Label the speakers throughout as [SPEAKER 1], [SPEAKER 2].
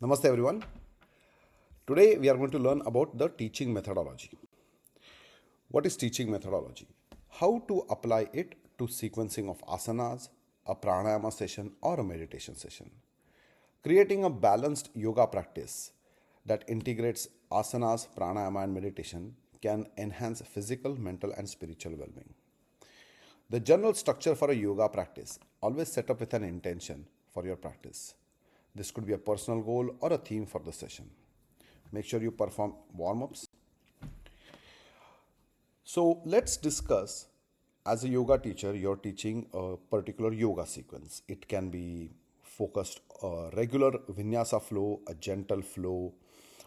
[SPEAKER 1] Namaste everyone. Today we are going to learn about the teaching methodology. What is teaching methodology? How to apply it to sequencing of asanas, a pranayama session or a meditation session. Creating a balanced yoga practice that integrates asanas, pranayama and meditation can enhance physical, mental and spiritual well-being. The general structure for a yoga practice always set up with an intention for your practice. This could be a personal goal or a theme for the session. Make sure you perform warm-ups. So let's discuss, as a yoga teacher, you're teaching a particular yoga sequence. It can be focused regular vinyasa flow, a gentle flow,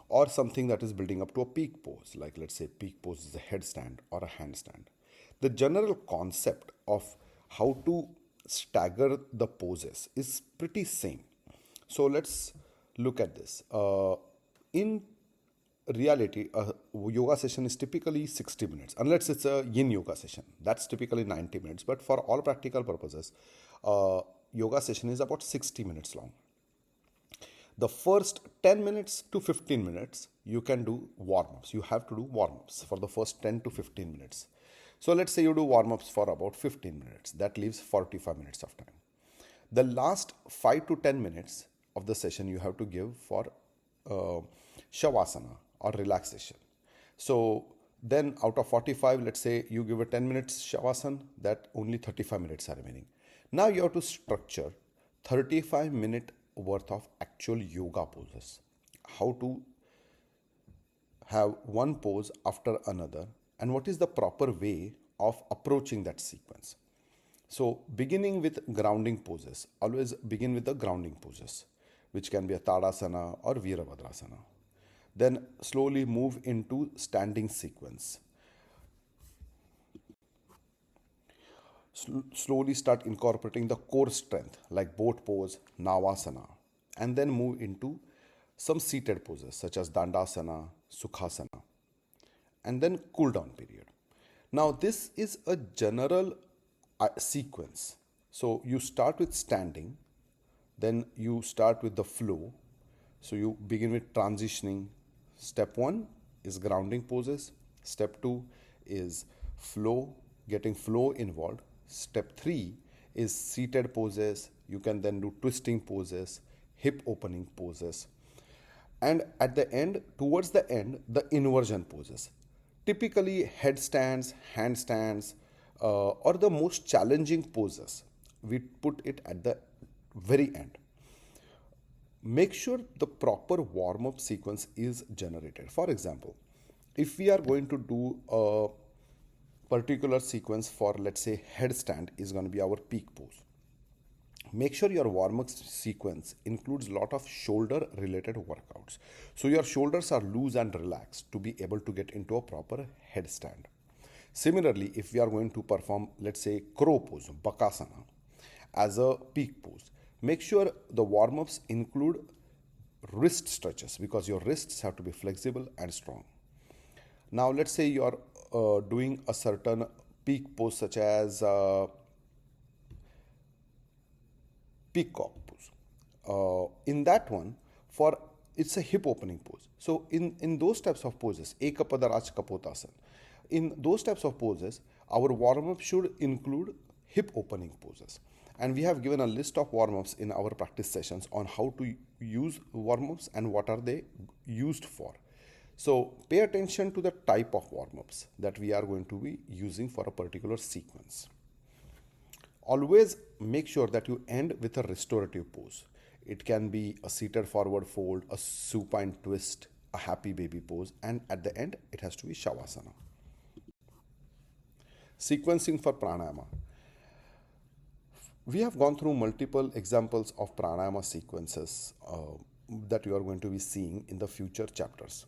[SPEAKER 1] or something that is building up to a peak pose. Like let's say peak pose is a headstand or a handstand. The general concept of how to stagger the poses is pretty same. So let's look at this. In reality, a yoga session is typically 60 minutes, unless it's a yin yoga session. That's typically 90 minutes. But for all practical purposes, yoga session is about 60 minutes long. The first 10 minutes to 15 minutes, you can do warm-ups. You have to do warm-ups for the first 10 to 15 minutes. So let's say you do warm-ups for about 15 minutes. That leaves 45 minutes of time. The last 5 to 10 minutes of the session you have to give for shavasana or relaxation. So then out of 45, let's say you give a 10 minutes shavasana, that only 35 minutes are remaining. Now you have to structure 35-minute worth of actual yoga poses. How to have one pose after another and what is the proper way of approaching that sequence. So beginning with grounding poses, always begin with the grounding poses, which can be a Tadasana or Virabhadrasana. Then slowly move into standing sequence. Slowly start incorporating the core strength like boat pose, Navasana, and then move into some seated poses such as Dandasana, Sukhasana, and then cool down period. Now this is a general sequence. So you start with standing, then you start with the flow. So you begin with transitioning. Step 1 is grounding poses. Step 2 is flow, getting flow involved. Step 3 is seated poses. You can then do twisting poses, hip opening poses. And at the end, towards the end, the inversion poses. Typically headstands, handstands, or the most challenging poses. We put it at the very end. Make sure the proper warm-up sequence is generated. For example, if we are going to do a particular sequence for, let's say, headstand is going to be our peak pose. Make sure your warm-up sequence includes a lot of shoulder related workouts. So your shoulders are loose and relaxed to be able to get into a proper headstand. Similarly, if we are going to perform, let's say, crow pose, Bakasana, as a peak pose, make sure the warm-ups include wrist stretches because your wrists have to be flexible and strong. Now, let's say you are doing a certain peak pose such as peacock pose. In that one, it's a hip opening pose. So in those types of poses, Ekapadaraj Kapotasana, in those types of poses, our warm-up should include hip opening poses. And we have given a list of warm-ups in our practice sessions on how to use warm-ups and what are they used for. So pay attention to the type of warm-ups that we are going to be using for a particular sequence. Always make sure that you end with a restorative pose. It can be a seated forward fold, a supine twist, a happy baby pose, and at the end, it has to be Shavasana. Sequencing for pranayama. We have gone through multiple examples of pranayama sequences that you are going to be seeing in the future chapters.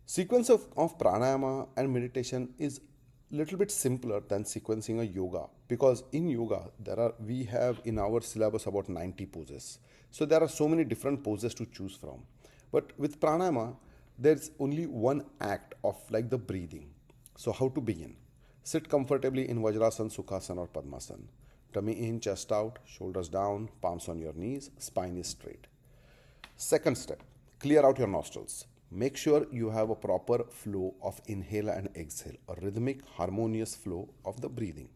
[SPEAKER 1] Sequence of pranayama and meditation is little bit simpler than sequencing a yoga because in yoga we have in our syllabus about 90 poses. So there are so many different poses to choose from. But with pranayama, there's only one act of like the breathing. So how to begin? Sit comfortably in Vajrasana, Sukhasana or Padmasana. Tummy in, chest out, shoulders down, palms on your knees, spine is straight. Second step, clear out your nostrils. Make sure you have a proper flow of inhale and exhale, a rhythmic, harmonious flow of the breathing.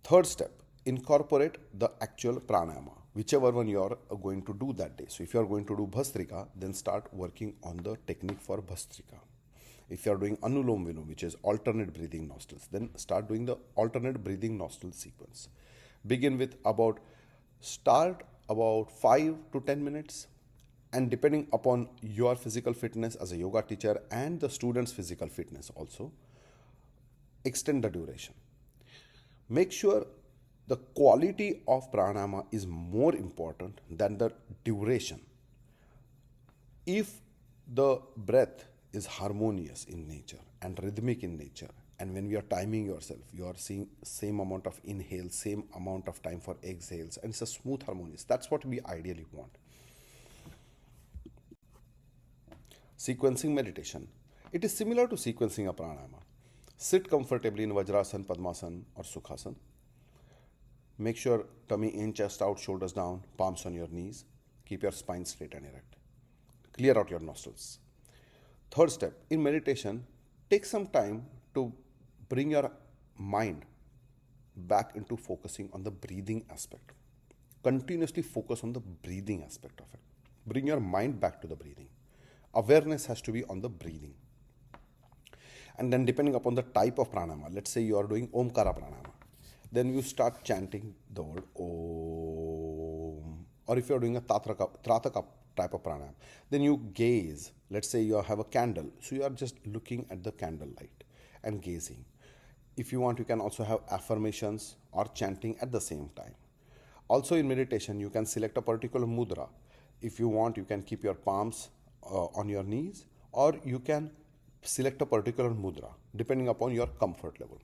[SPEAKER 1] Third step, incorporate the actual pranayama, whichever one you are going to do that day. So, if you are going to do Bhastrika, then start working on the technique for Bhastrika. If you are doing Anulom Vilom, which is alternate breathing nostrils, then start doing the alternate breathing nostril sequence. Begin with start about 5 to 10 minutes, and depending upon your physical fitness as a yoga teacher and the student's physical fitness also, extend the duration. Make sure the quality of pranayama is more important than the duration. If the breath is harmonious in nature and rhythmic in nature, and when we are timing yourself, you are seeing same amount of inhale, same amount of time for exhales, and it's a smooth harmonious. That's what we ideally want. Sequencing meditation. It is similar to sequencing a pranayama. Sit comfortably in Vajrasana, Padmasana or Sukhasana. Make sure tummy in, chest out, shoulders down, palms on your knees. Keep your spine straight and erect. Clear out your nostrils. Third step, in meditation, take some time to bring your mind back into focusing on the breathing aspect. Continuously focus on the breathing aspect of it. Bring your mind back to the breathing. Awareness has to be on the breathing. And then depending upon the type of pranayama, let's say you are doing Omkara pranayama, then you start chanting the word Om. Or if you are doing a Trataka type of pranayama, then you gaze. Let's say you have a candle, so you are just looking at the candle light and gazing. If you want, you can also have affirmations or chanting at the same time. Also in meditation, you can select a particular mudra. If you want, you can keep your palms on your knees, or you can select a particular mudra depending upon your comfort level.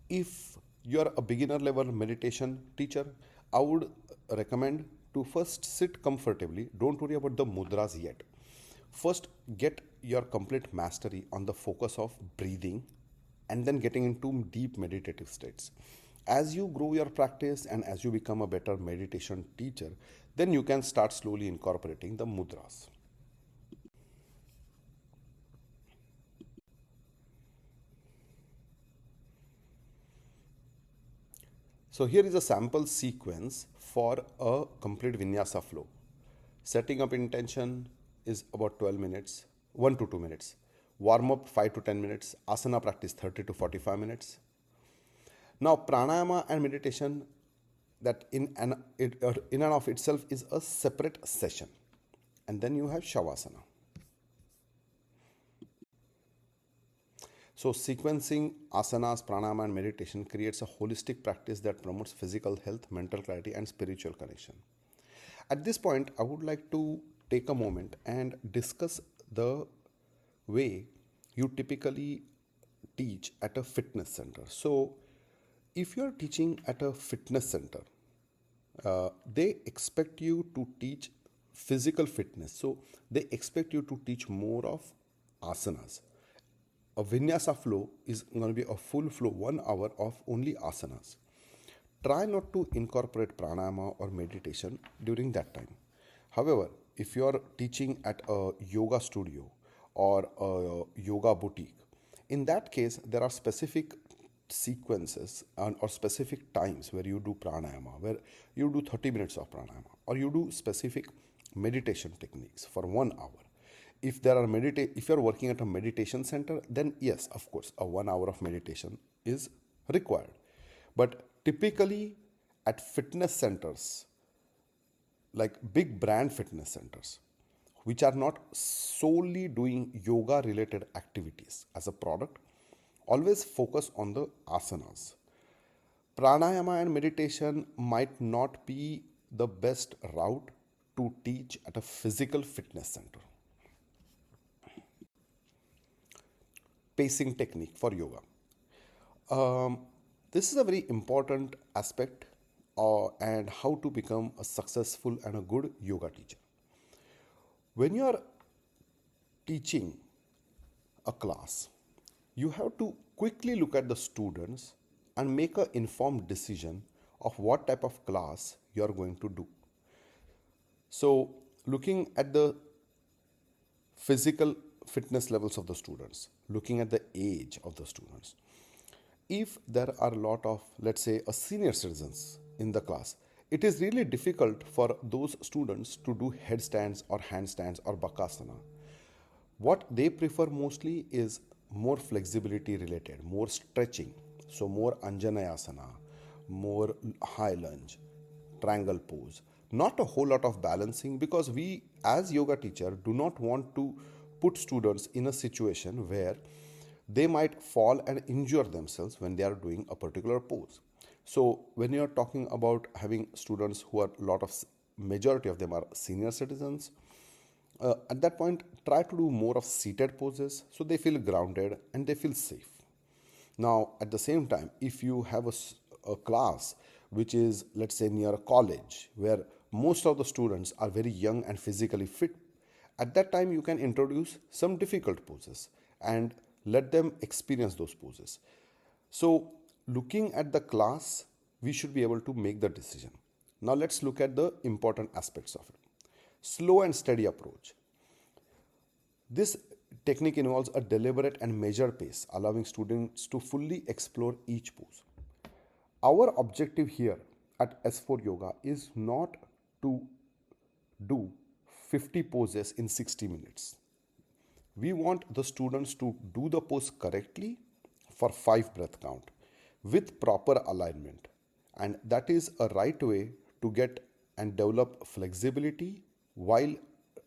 [SPEAKER 1] If you are a beginner level meditation teacher, I would recommend to first sit comfortably. Don't worry about the mudras yet. First, get your complete mastery on the focus of breathing and then getting into deep meditative states. As you grow your practice and as you become a better meditation teacher, then you can start slowly incorporating the mudras. So here is a sample sequence for a complete vinyasa flow. Setting up intention is about 12 minutes, 1 to 2 minutes. Warm up 5 to 10 minutes. Asana practice 30 to 45 minutes. Now pranayama and meditation, that in and of itself is a separate session. And then you have shavasana. So sequencing asanas, pranayama and meditation creates a holistic practice that promotes physical health, mental clarity and spiritual connection. At this point, I would like to take a moment and discuss the way you typically teach at a fitness center. So if you are teaching at a fitness center, they expect you to teach physical fitness. So they expect you to teach more of asanas. A vinyasa flow is going to be a full flow, 1 hour of only asanas. Try not to incorporate pranayama or meditation during that time. However, if you are teaching at a yoga studio or a yoga boutique, in that case, there are specific sequences or specific times where you do pranayama, where you do 30 minutes of pranayama, or you do specific meditation techniques for 1 hour. If if you're working at a meditation center, then yes, of course, a 1 hour of meditation is required. But typically at fitness centers, like big brand fitness centers, which are not solely doing yoga related activities as a product, always focus on the asanas. Pranayama and meditation might not be the best route to teach at a physical fitness center. Pacing technique for yoga. This is a very important aspect and how to become a successful and a good yoga teacher. When you are teaching a class, you have to quickly look at the students and make an informed decision of what type of class you are going to do. So looking at the physical fitness levels of the students, looking at the age of the students. If there are a lot of, let's say, a senior citizens in the class, it is really difficult for those students to do headstands or handstands or bakasana. What they prefer mostly is more flexibility related, more stretching. So more Anjaneyasana, more high lunge, triangle pose. Not a whole lot of balancing, because we as yoga teacher do not want to put students in a situation where they might fall and injure themselves when they are doing a particular pose. So when you are talking about having students who are majority of them are senior citizens, at that point try to do more of seated poses so they feel grounded and they feel safe. Now, at the same time, if you have a class which is, let's say, near a college where most of the students are very young and physically fit, at that time you can introduce some difficult poses and let them experience those poses. So, looking at the class, we should be able to make the decision. Now, let's look at the important aspects of it. Slow and steady approach. This technique involves a deliberate and measured pace, allowing students to fully explore each pose. Our objective here at S4 Yoga is not to do 50 poses in 60 minutes. We want the students to do the pose correctly for 5 breath count with proper alignment. And that is a right way to get and develop flexibility while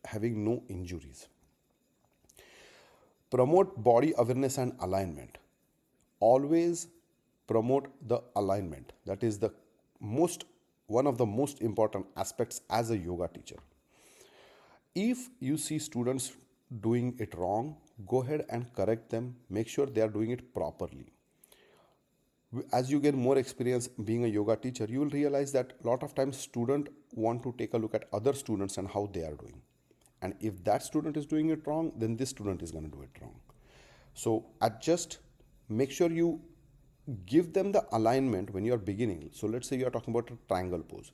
[SPEAKER 1] having no injuries. Promote body awareness and alignment. Always promote the alignment. That is the one of the most important aspects as a yoga teacher. If you see students doing it wrong, go ahead and correct them. Make sure they are doing it properly. As you get more experience being a yoga teacher, you will realize that a lot of times students want to take a look at other students and how they are doing. And if that student is doing it wrong, then this student is going to do it wrong. So adjust, make sure you give them the alignment when you are beginning. So let's say you are talking about a triangle pose.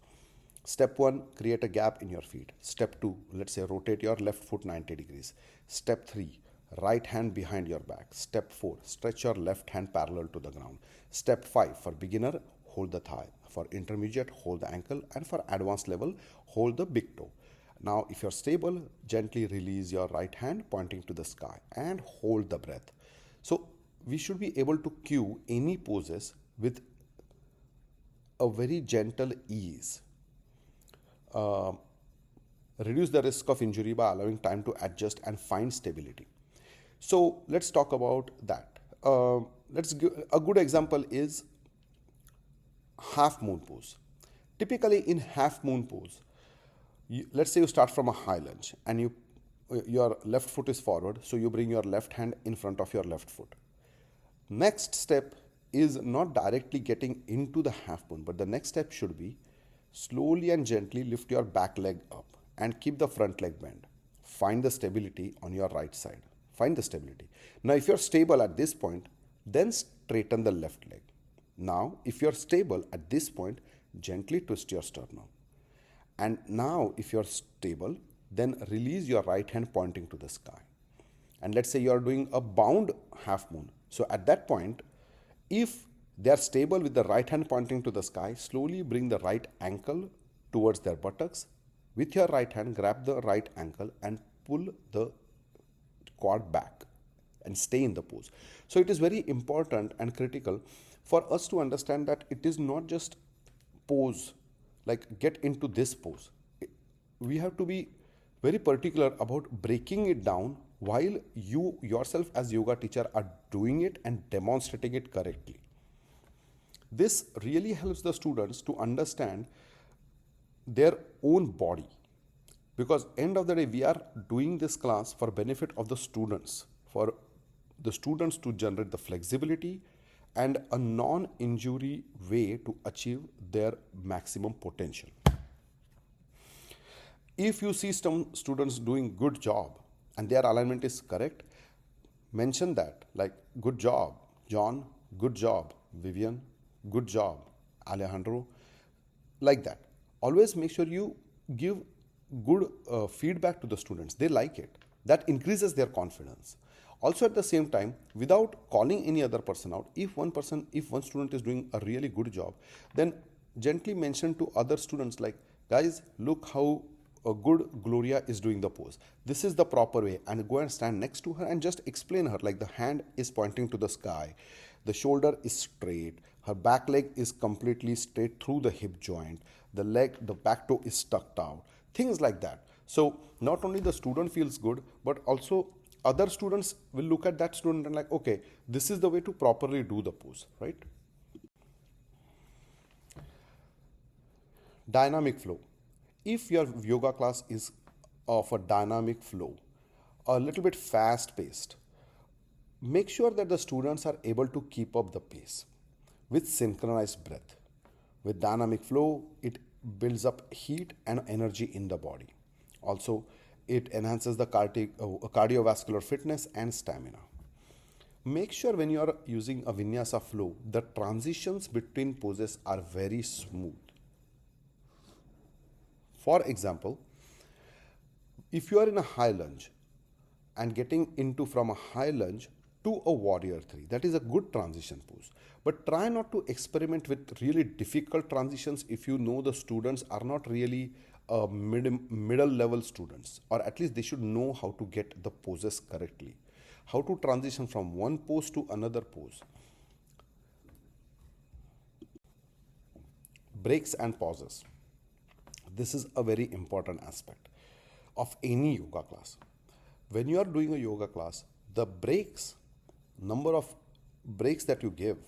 [SPEAKER 1] Step 1, create a gap in your feet. Step 2, let's say rotate your left foot 90 degrees. Step 3, right hand behind your back. Step 4, stretch your left hand parallel to the ground. Step 5, for beginner, hold the thigh. For intermediate, hold the ankle. And for advanced level, hold the big toe. Now, if you're stable, gently release your right hand pointing to the sky and hold the breath. So we should be able to cue any poses with a very gentle ease. Reduce the risk of injury by allowing time to adjust and find stability. So let's talk about that. Let's give a good example is half moon pose. Typically in half moon pose, let's say you start from a high lunge and your left foot is forward, so you bring your left hand in front of your left foot. Next step is not directly getting into the half moon, but the next step should be slowly and gently lift your back leg up and keep the front leg bent. Find the stability on your right side. Find the stability. Now, if you're stable at this point, then straighten the left leg. Now, if you're stable at this point, gently twist your sternum. And now, if you're stable, then release your right hand pointing to the sky. And let's say you're doing a bound half moon. So at that point, if they are stable with the right hand pointing to the sky, slowly bring the right ankle towards their buttocks. With your right hand, grab the right ankle and pull the quad back and stay in the pose. So it is very important and critical for us to understand that it is not just pose, like get into this pose. We have to be very particular about breaking it down while you yourself as yoga teacher are doing it and demonstrating it correctly. This really helps the students to understand their own body, because end of the day we are doing this class for benefit of the students, for the students to generate the flexibility and a non-injury way to achieve their maximum potential. If you see some students doing good job and their alignment is correct, mention that, like, good job John, good job Vivian, good job Alejandro, like that. Always make sure you give good feedback to the students, they like it. That increases their confidence. Also, at the same time, without calling any other person out, if one student is doing a really good job, then gently mention to other students like, guys, look how a good Gloria is doing the pose. This is the proper way, and go and stand next to her and just explain her, like the hand is pointing to the sky, the shoulder is straight, her back leg is completely straight through the hip joint, the back toe is tucked out, things like that. So not only the student feels good, but also other students will look at that student and like, okay, this is the way to properly do the pose, right? Dynamic flow. If your yoga class is of a dynamic flow, a little bit fast paced, make sure that the students are able to keep up the pace with synchronized breath. With dynamic flow, it builds up heat and energy in the body. Also, it enhances the cardiovascular fitness and stamina. Make sure when you are using a vinyasa flow, the transitions between poses are very smooth. For example, if you are in a high lunge and getting into from a high lunge to a warrior 3, that is a good transition pose. But try not to experiment with really difficult transitions if you know the students are not really middle level students, or at least they should know how to get the poses correctly, how to transition from one pose to another pose. Breaks and pauses. This is a very important aspect of any yoga class. When you are doing a yoga class, the number of breaks that you give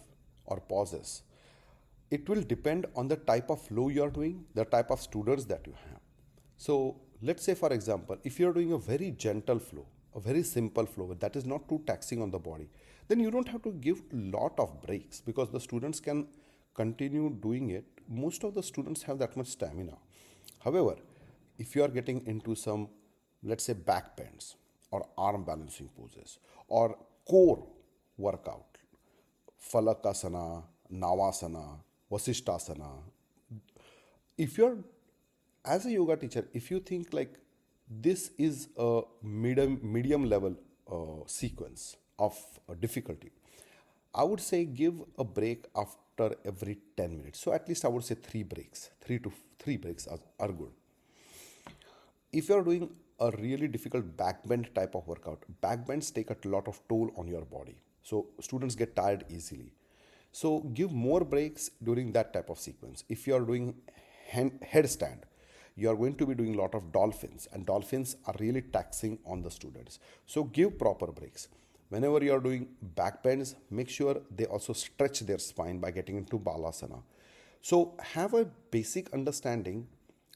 [SPEAKER 1] or pauses, it will depend on the type of flow you are doing, the type of students that you have. So let's say, for example, if you're doing a very gentle flow, a very simple flow that is not too taxing on the body, then you don't have to give a lot of breaks because the students can continue doing it. Most of the students have that much stamina. However, if you are getting into some, let's say, back bends or arm balancing poses or core workout, Falakasana, Navasana, Vasishtasana, if you're, as a yoga teacher, if you think like this is a medium level sequence of difficulty, I would say give a break after every 10 minutes. So at least I would say 3 breaks. 3 breaks are good. If you're doing a really difficult backbend type of workout, backbends take a lot of toll on your body. So students get tired easily. So give more breaks during that type of sequence. If you're doing headstand, you are going to be doing a lot of dolphins, and dolphins are really taxing on the students. So give proper breaks. Whenever you are doing back bends, make sure they also stretch their spine by getting into balasana. So have a basic understanding,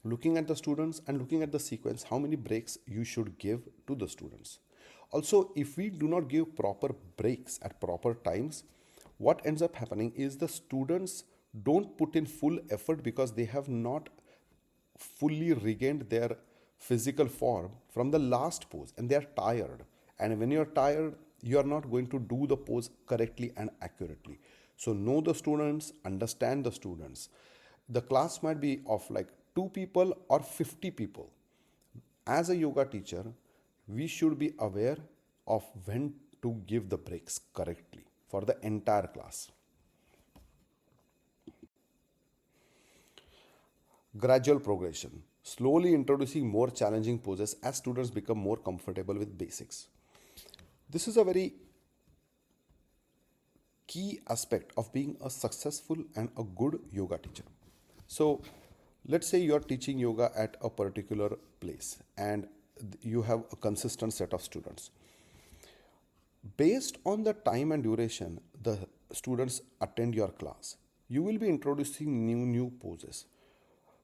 [SPEAKER 1] looking at the students and looking at the sequence, how many breaks you should give to the students. Also, if we do not give proper breaks at proper times, what ends up happening is the students don't put in full effort because they have not fully regained their physical form from the last pose and they are tired. And when you're tired, you are not going to do the pose correctly and accurately. So know the students, understand the students. The class might be of like 2 people or 50 people. As a yoga teacher, we should be aware of when to give the breaks correctly for the entire class. Gradual progression. Slowly introducing more challenging poses as students become more comfortable with basics. This is a very key aspect of being a successful and a good yoga teacher. So let's say you're teaching yoga at a particular place and you have a consistent set of students. Based on the time and duration the students attend your class, you will be introducing new poses.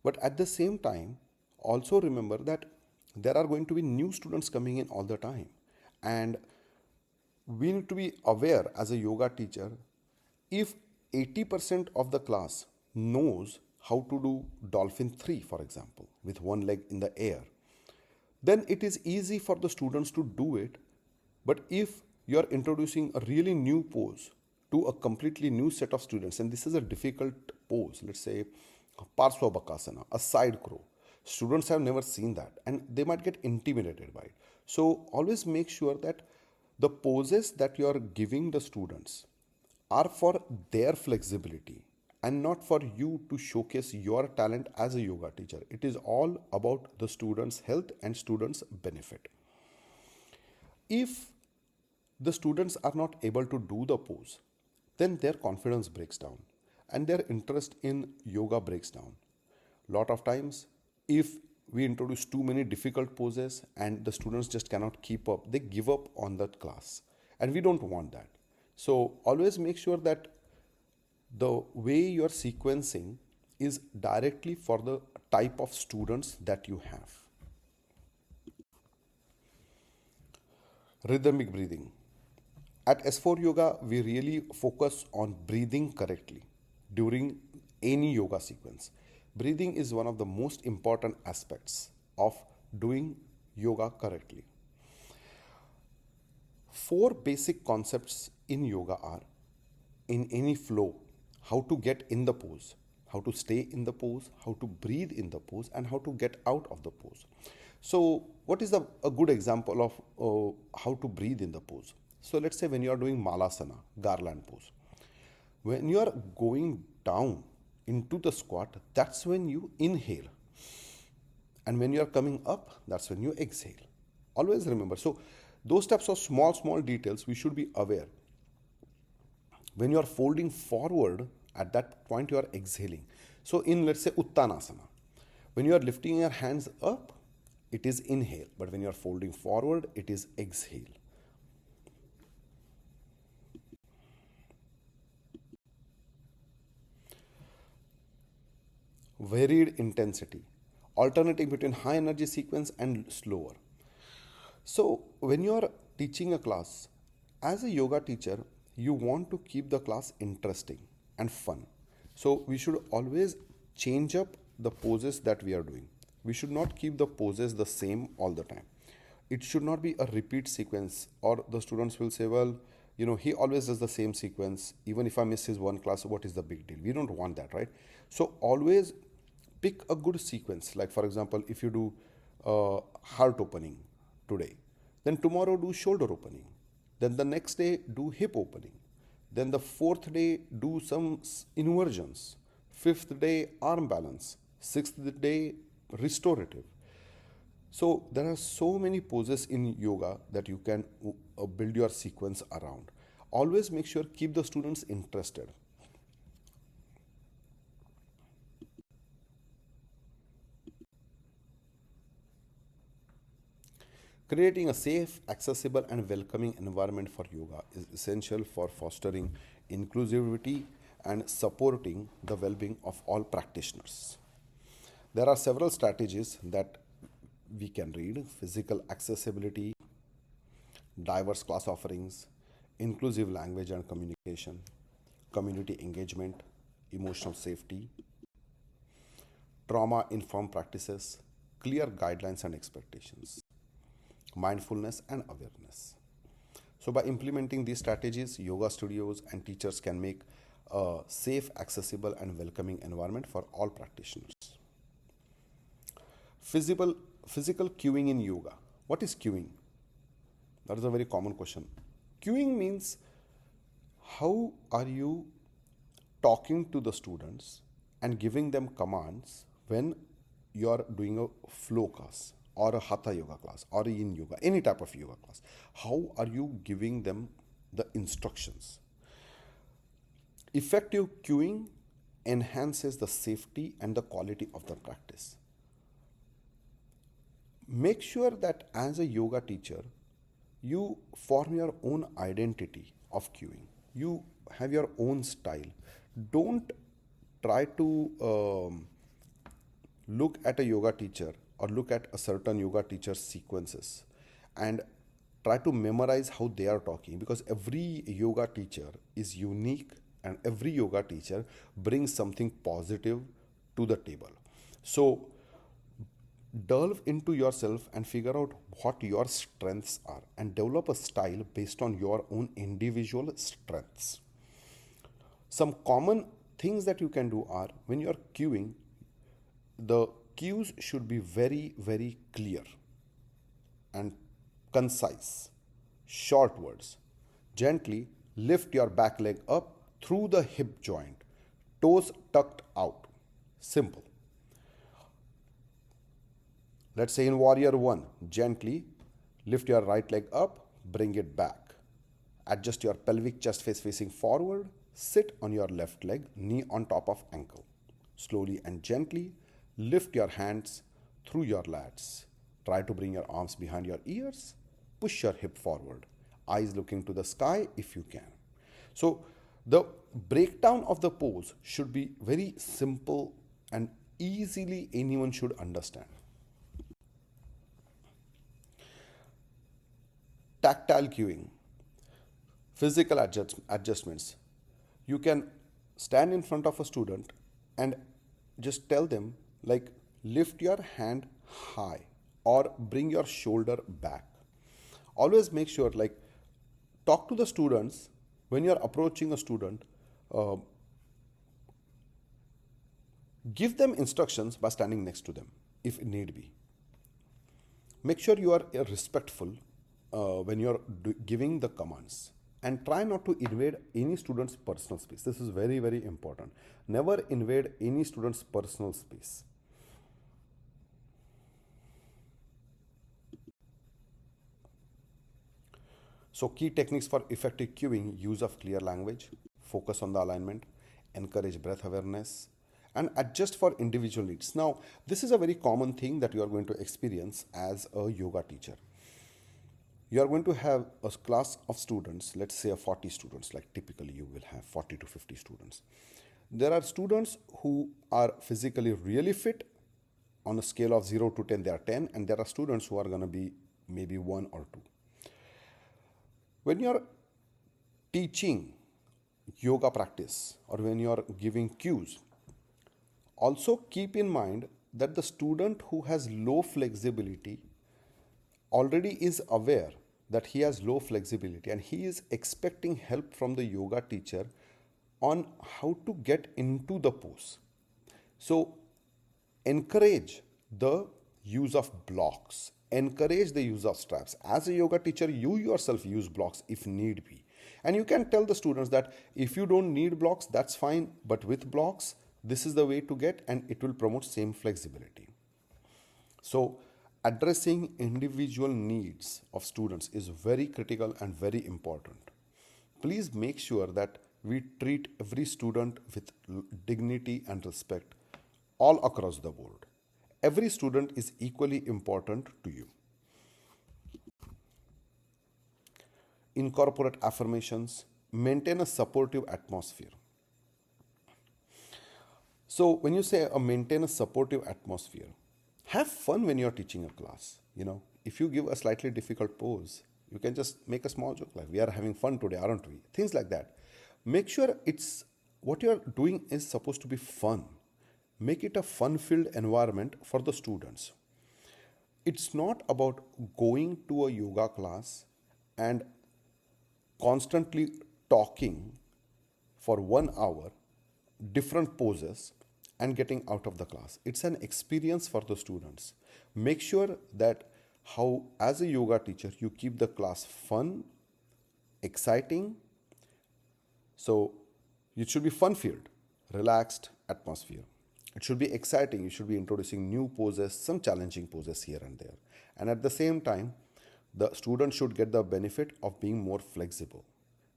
[SPEAKER 1] But at the same time, also remember that there are going to be new students coming in all the time. And we need to be aware as a yoga teacher, if 80% of the class knows how to do dolphin 3, for example, with one leg in the air, then it is easy for the students to do it. But if you are introducing a really new pose to a completely new set of students, and this is a difficult pose, let's say Parsva Bakasana, a side crow. Students have never seen that and they might get intimidated by it. So always make sure that the poses that you are giving the students are for their flexibility and not for you to showcase your talent as a yoga teacher. It is all about the students' health and students' benefit. If the students are not able to do the pose, then their confidence breaks down and their interest in yoga breaks down. Lot of times, if we introduce too many difficult poses and the students just cannot keep up, they give up on that class. And we don't want that. So always make sure that the way you're sequencing is directly for the type of students that you have. Rhythmic breathing. At S4 Yoga, we really focus on breathing correctly during any yoga sequence. Breathing is one of the most important aspects of doing yoga correctly. Four basic concepts in yoga are: in any flow, how to get in the pose, how to stay in the pose, how to breathe in the pose, and how to get out of the pose. So, what is a good example of how to breathe in the pose? So, let's say when you are doing Malasana, garland pose, when you are going down into the squat, that's when you inhale. And when you are coming up, that's when you exhale. Always remember. So, those types of small details we should be aware. When you are folding forward, at that point you are exhaling. So, in let's say Uttanasana, when you are lifting your hands up, it is inhale. But when you are folding forward, it is exhale. Varied intensity, alternating between high energy sequence and slower. So, when you are teaching a class, as a yoga teacher, you want to keep the class interesting and fun. So, we should always change up the poses that we are doing. We should not keep the poses the same all the time. It should not be a repeat sequence, or the students will say, well, he always does the same sequence. Even if I miss his one class, what is the big deal? We don't want that, right? So, always pick a good sequence. Like, for example, if you do heart opening today, then tomorrow do shoulder opening, then the next day do hip opening, then the fourth day do some inversions, fifth day arm balance, sixth day restorative. So there are so many poses in yoga that you can build your sequence around. Always make sure keep the students interested. Creating a safe, accessible, and welcoming environment for yoga is essential for fostering inclusivity and supporting the well being of all practitioners. There are several strategies that we can read: physical accessibility, diverse class offerings, inclusive language and communication, community engagement, emotional safety, trauma informed practices, clear guidelines and expectations, mindfulness and awareness. So, by implementing these strategies, yoga studios and teachers can make a safe, accessible, and welcoming environment for all practitioners. Physical cueing in yoga. What is cueing? That is a very common question. Cueing means how are you talking to the students and giving them commands when you are doing a flow class or a hatha yoga class or a yin yoga, any type of yoga class. How are you giving them the instructions? Effective cueing enhances the safety and the quality of the practice. Make sure that as a yoga teacher, you form your own identity of cueing. You have your own style. Don't try to look at a yoga teacher or look at a certain yoga teacher's sequences and try to memorize how they are talking, because every yoga teacher is unique and every yoga teacher brings something positive to the table. So, delve into yourself and figure out what your strengths are and develop a style based on your own individual strengths. Some common things that you can do are, when you are cueing, the cues should be very, very clear and concise. Short words. Gently lift your back leg up through the hip joint, toes tucked out. Simple. Let's say in Warrior 1, gently lift your right leg up, bring it back. Adjust your pelvic chest face facing forward. Sit on your left leg, knee on top of ankle. Slowly and gently lift your hands through your lats. Try to bring your arms behind your ears. Push your hip forward. Eyes looking to the sky if you can. So the breakdown of the pose should be very simple and easily anyone should understand. Tactile cueing, physical adjustments. You can stand in front of a student and just tell them, like, lift your hand high or bring your shoulder back. Always make sure, like, talk to the students when you're approaching a student. Give them instructions by standing next to them if need be. Make sure you are respectful when you're giving the commands, and try not to invade any student's personal space. This is very, very important. Never invade any student's personal space. So key techniques for effective cueing: use of clear language, focus on the alignment, encourage breath awareness, and adjust for individual needs. Now, this is a very common thing that you are going to experience as a yoga teacher. You are going to have a class of students, let's say 40 students, like typically you will have 40 to 50 students. There are students who are physically really fit. On a scale of 0 to 10, they are 10, and there are students who are going to be maybe 1 or 2. When you're teaching yoga practice or when you're giving cues, also keep in mind that the student who has low flexibility already is aware that he has low flexibility, and he is expecting help from the yoga teacher on how to get into the pose. So encourage the use of blocks, encourage the use of straps. As a yoga teacher, you yourself use blocks if need be. And you can tell the students that if you don't need blocks, that's fine, but with blocks, this is the way to get, and it will promote same flexibility. So addressing individual needs of students is very critical and very important. Please make sure that we treat every student with dignity and respect all across the board. Every student is equally important to you. Incorporate affirmations, maintain a supportive atmosphere. So when you say maintain a supportive atmosphere, have fun when you're teaching a class. If you give a slightly difficult pose, you can just make a small joke like, we are having fun today, aren't we? Things like that. Make sure what you're doing is supposed to be fun. Make it a fun-filled environment for the students. It's not about going to a yoga class and constantly talking for 1 hour, different poses, and getting out of the class. It's an experience for the students. Make sure that as a yoga teacher, you keep the class fun, exciting. So it should be fun-filled, relaxed atmosphere. It should be exciting. You should be introducing new poses, some challenging poses here and there. And at the same time, the student should get the benefit of being more flexible.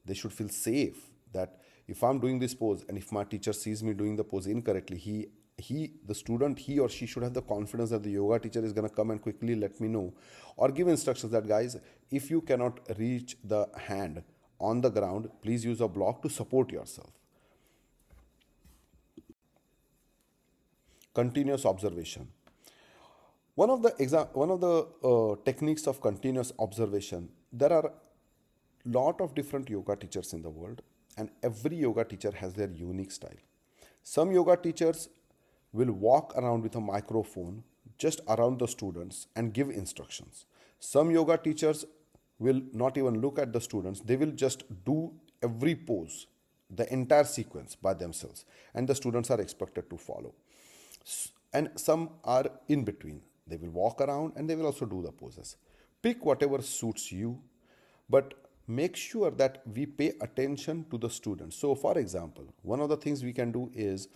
[SPEAKER 1] They should feel safe that if I'm doing this pose and if my teacher sees me doing the pose incorrectly, the student, he or she should have the confidence that the yoga teacher is going to come and quickly let me know, or give instructions that, guys, if you cannot reach the hand on the ground, please use a block to support yourself. Continuous observation. One of the techniques of continuous observation, there are lot of different yoga teachers in the world, and every yoga teacher has their unique style. Some yoga teachers will walk around with a microphone just around the students and give instructions. Some yoga teachers will not even look at the students. They will just do every pose, the entire sequence by themselves, and the students are expected to follow. and some are in between. They will walk around and they will also do the poses. Pick whatever suits you, but make sure that we pay attention to the students. So, for example, one of the things we can do is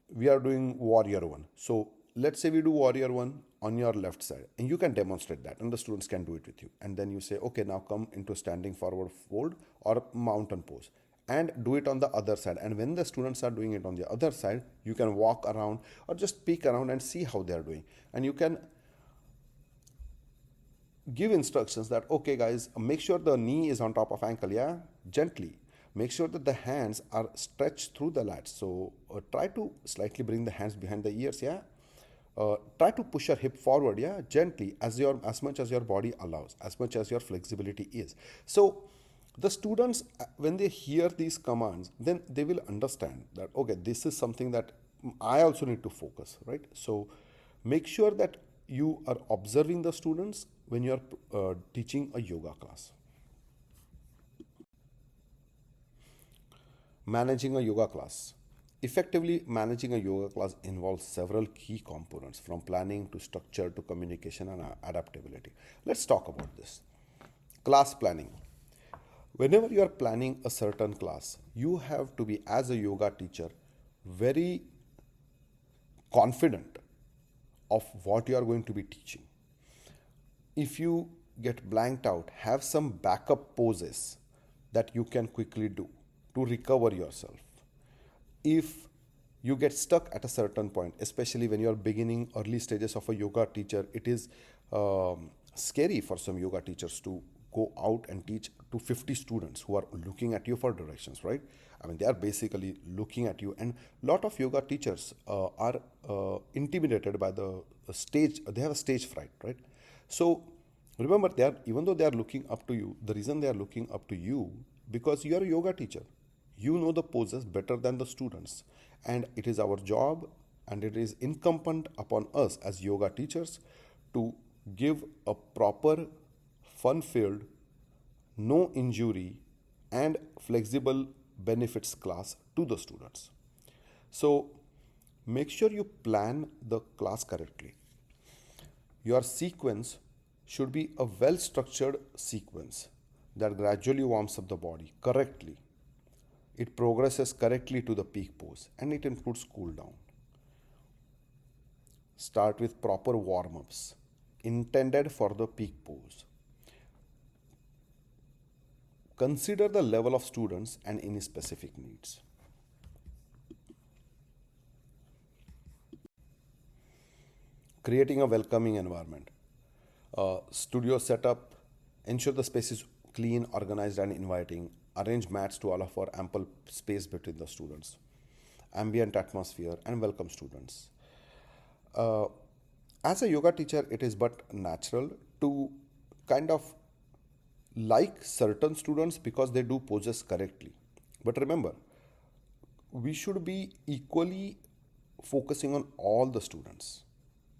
[SPEAKER 1] we are doing warrior one. So, let's say we do warrior one on your left side, and you can demonstrate that, and the students can do it with you. And then you say, okay, now come into standing forward fold or mountain pose and do it on the other side. And when the students are doing it on the other side, you can walk around or just peek around and see how they are doing. And you can give instructions that, okay guys, make sure the knee is on top of ankle, yeah, gently. Make sure that the hands are stretched through the lats. So try to slightly bring the hands behind the ears, yeah. Try to push your hip forward, yeah, gently, as much as your body allows, as much as your flexibility is. So the students, when they hear these commands, then they will understand that, okay, this is something that I also need to focus, right? So make sure that you are observing the students when you are teaching a yoga class. Managing a yoga class. Effectively managing a yoga class involves several key components, from planning to structure to communication and adaptability. Let's talk about this. Class planning. Whenever you are planning a certain class, you have to be, as a yoga teacher, very confident of what you are going to be teaching. If you get blanked out, have some backup poses that you can quickly do to recover yourself. If you get stuck at a certain point, especially when you are beginning early stages of a yoga teacher, it is scary for some yoga teachers to go out and teach to 50 students who are looking at you for directions, right? I mean, they are basically looking at you, and a lot of yoga teachers are intimidated by the stage. They have a stage fright, right? So remember, even though they are looking up to you, the reason they are looking up to you because you are a yoga teacher. You know the poses better than the students, and it is our job and it is incumbent upon us as yoga teachers to give a proper, fun-filled, no injury and flexible benefits class to the students. So make sure you plan the class correctly. Your sequence should be a well-structured sequence that gradually warms up the body correctly. It progresses correctly to the peak pose, and it includes cool down. Start with proper warm-ups intended for the peak pose. Consider the level of students and any specific needs. Creating a welcoming environment. Studio setup. Ensure the space is clean, organized, and inviting. Arrange mats to allow for ample space between the students. Ambient atmosphere and welcome students. As a yoga teacher, it is but natural to kind of like certain students because they do poses correctly. But remember, we should be equally focusing on all the students.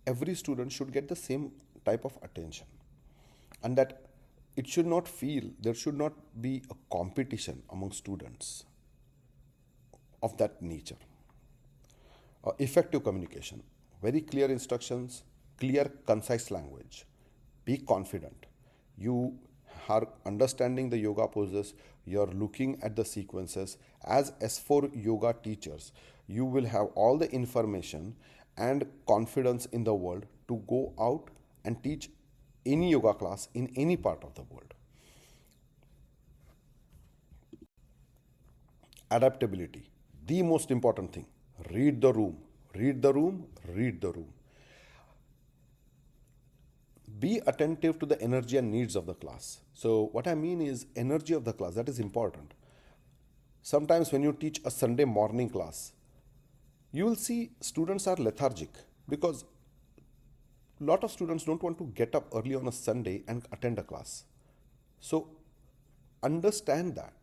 [SPEAKER 1] Every student should get the same type of attention, and that it should not feel, there should not be a competition among students of that nature. Effective communication, very clear instructions, clear, concise language. Be confident. You are understanding the yoga poses, you're looking at the sequences. As S4 yoga teachers, you will have all the information and confidence in the world to go out and teach any yoga class in any part of the world. Adaptability, the most important thing. Read the room, read the room, read the room. Be attentive to the energy and needs of the class. So what I mean is energy of the class, that is important. Sometimes when you teach a Sunday morning class, you will see students are lethargic because a lot of students don't want to get up early on a Sunday and attend a class. So understand that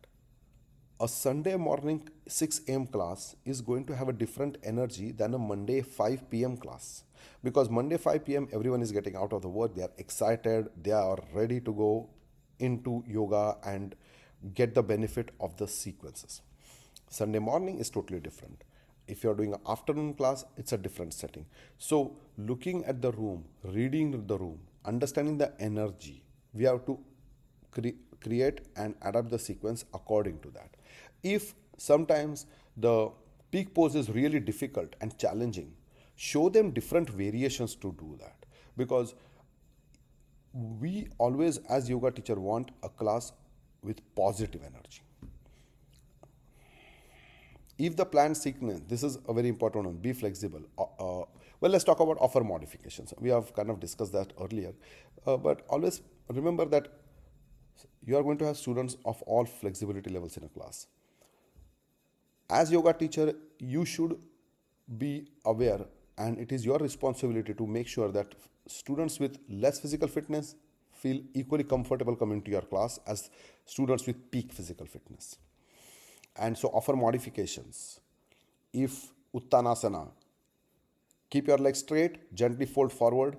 [SPEAKER 1] a Sunday morning 6 a.m. class is going to have a different energy than a Monday 5 p.m. class. Because Monday 5 p.m. everyone is getting out of the work, they are excited, they are ready to go into yoga and get the benefit of the sequences. Sunday morning is totally different. If you're doing an afternoon class, it's a different setting. So looking at the room, reading the room, understanding the energy, we have to create and adapt the sequence according to that. If sometimes the peak pose is really difficult and challenging, show them different variations to do that, because we always as yoga teacher want a class with positive energy. If the planned sequence, this is a very important one, be flexible. Well, let's talk about offer modifications. We have kind of discussed that earlier, but always remember that you are going to have students of all flexibility levels in a class. As yoga teacher, you should be aware, and it is your responsibility to make sure that students with less physical fitness feel equally comfortable coming to your class as students with peak physical fitness. And so offer modifications. If Uttanasana, keep your legs straight, gently fold forward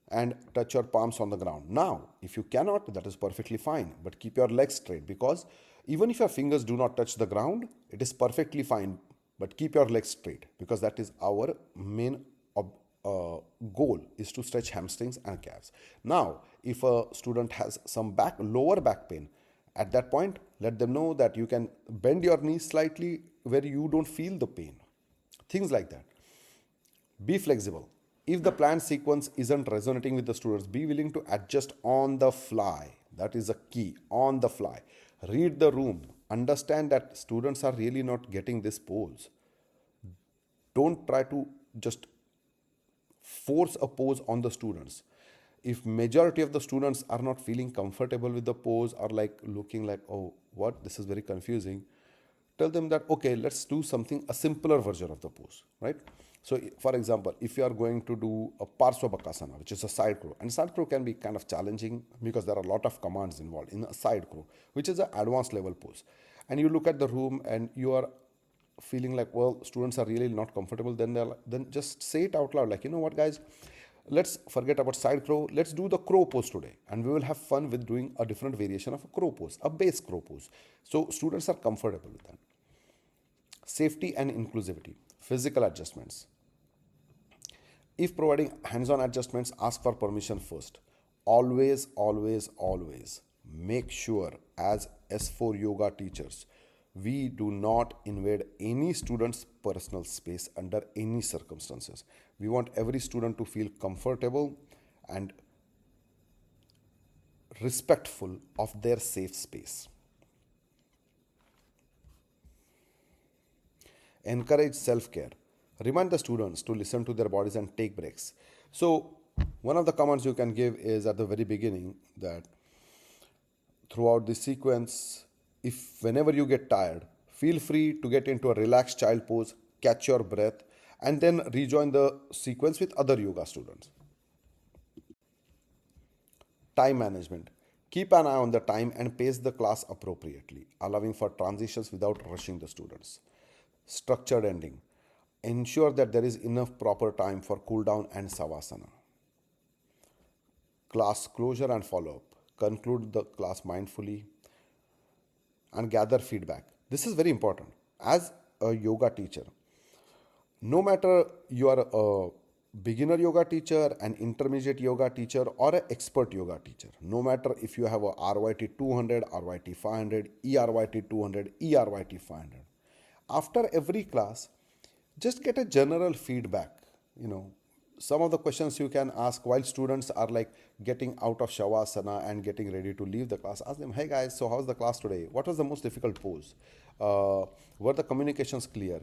[SPEAKER 1] and touch your palms on the ground. Now, if you cannot, that is perfectly fine, but keep your legs straight, because even if your fingers do not touch the ground, it is perfectly fine, but keep your legs straight, because that is our main goal, is to stretch hamstrings and calves. Now, if a student has some lower back pain, at that point, let them know that you can bend your knees slightly where you don't feel the pain. Things like that. Be flexible. If the planned sequence isn't resonating with the students, be willing to adjust on the fly. That is a key, on the fly. Read the room. Understand that students are really not getting this pose. Don't try to just force a pose on the students. If majority of the students are not feeling comfortable with the pose, or like looking like, oh, what, this is very confusing, tell them that, okay, let's do something, a simpler version of the pose, right? So for example, if you are going to do a Parsvabhakasana, which is a side crow, and side crow can be kind of challenging because there are a lot of commands involved in a side crow, which is an advanced level pose, and you look at the room and you are feeling like, well, students are really not comfortable, then just say it out loud, like, you know what, guys, let's forget about side crow, let's do the crow pose today, and we will have fun with doing a different variation of a crow pose, a base crow pose, so students are comfortable with that. Safety and inclusivity, physical adjustments. If providing hands-on adjustments, ask for permission first. Always, always, always make sure as S4 yoga teachers, we do not invade any student's personal space under any circumstances. We want every student to feel comfortable and respectful of their safe space. Encourage self-care. Remind the students to listen to their bodies and take breaks. So one of the commands you can give is at the very beginning that throughout the sequence, if whenever you get tired, feel free to get into a relaxed child pose, catch your breath, and then rejoin the sequence with other yoga students. Time management. Keep an eye on the time and pace the class appropriately, allowing for transitions without rushing the students. Structured ending. Ensure that there is enough proper time for cool down and savasana. Class closure and follow-up. Conclude the class mindfully and gather feedback. This is very important. As a yoga teacher, no matter you are a beginner yoga teacher, an intermediate yoga teacher, or an expert yoga teacher, no matter if you have a RYT 200, RYT 500, ERYT 200, ERYT 500, after every class, just get a general feedback. Some of the questions you can ask while students are like getting out of shavasana and getting ready to leave the class. Ask them, hey guys, so how's the class today? What was the most difficult pose? Were the communications clear?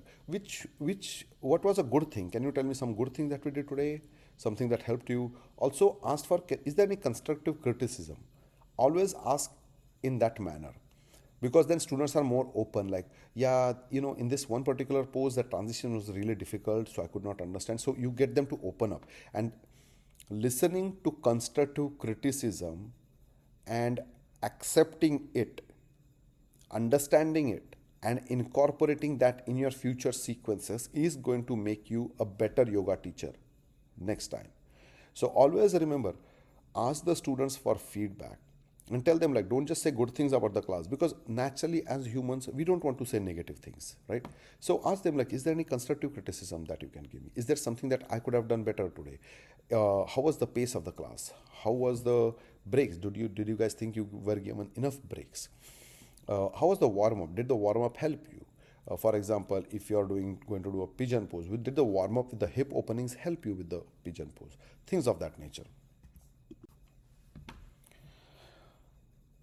[SPEAKER 1] What was a good thing? Can you tell me some good thing that we did today? Something that helped you? Also ask for, is there any constructive criticism? Always ask in that manner, because then students are more open, like, yeah, in this one particular pose, the transition was really difficult, so I could not understand. So you get them to open up, and listening to constructive criticism and accepting it, understanding it, and incorporating that in your future sequences is going to make you a better yoga teacher next time. So always remember, ask the students for feedback, and tell them, like, don't just say good things about the class, because naturally as humans we don't want to say negative things, right? So ask them, like, is there any constructive criticism that you can give me? Is there something that I could have done better today? How was the pace of the class? How was the breaks? Did you guys think you were given enough breaks? How was the warm up? Did the warm up help you? For example, if you are going to do a pigeon pose, did the warm up with the hip openings help you with the pigeon pose? Things of that nature.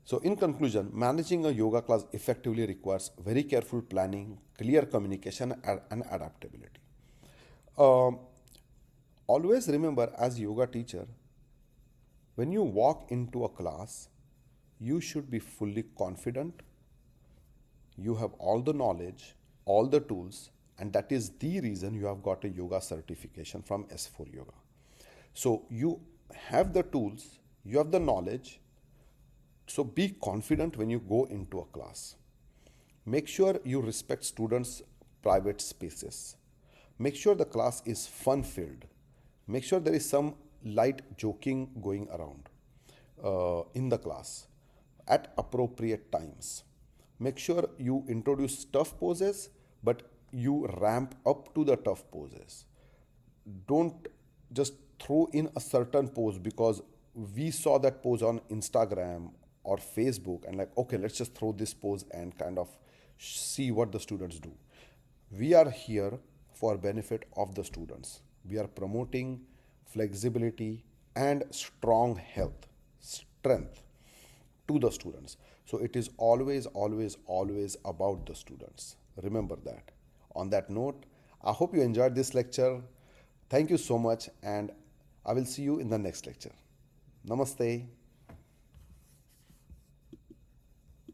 [SPEAKER 1] So, in conclusion, managing a yoga class effectively requires very careful planning, clear communication, and adaptability. Um, Always remember, as yoga teacher, when you walk into a class, you should be fully confident. You have all the knowledge, all the tools, and that is the reason you have got a yoga certification from S4 Yoga. So you have the tools, you have the knowledge, so be confident when you go into a class. Make sure you respect students' private spaces. Make sure the class is fun filled. Make sure there is some light joking going around in the class at appropriate times. Make sure you introduce tough poses, but you ramp up to the tough poses. Don't just throw in a certain pose because we saw that pose on Instagram or Facebook and, like, okay, let's just throw this pose and kind of see what the students do. We are here for benefit of the students. We are promoting flexibility and strong health, strength to the students. So it is always, always, always about the students. Remember that. On that note, I hope you enjoyed this lecture. Thank you so much, and I will see you in the next lecture. Namaste.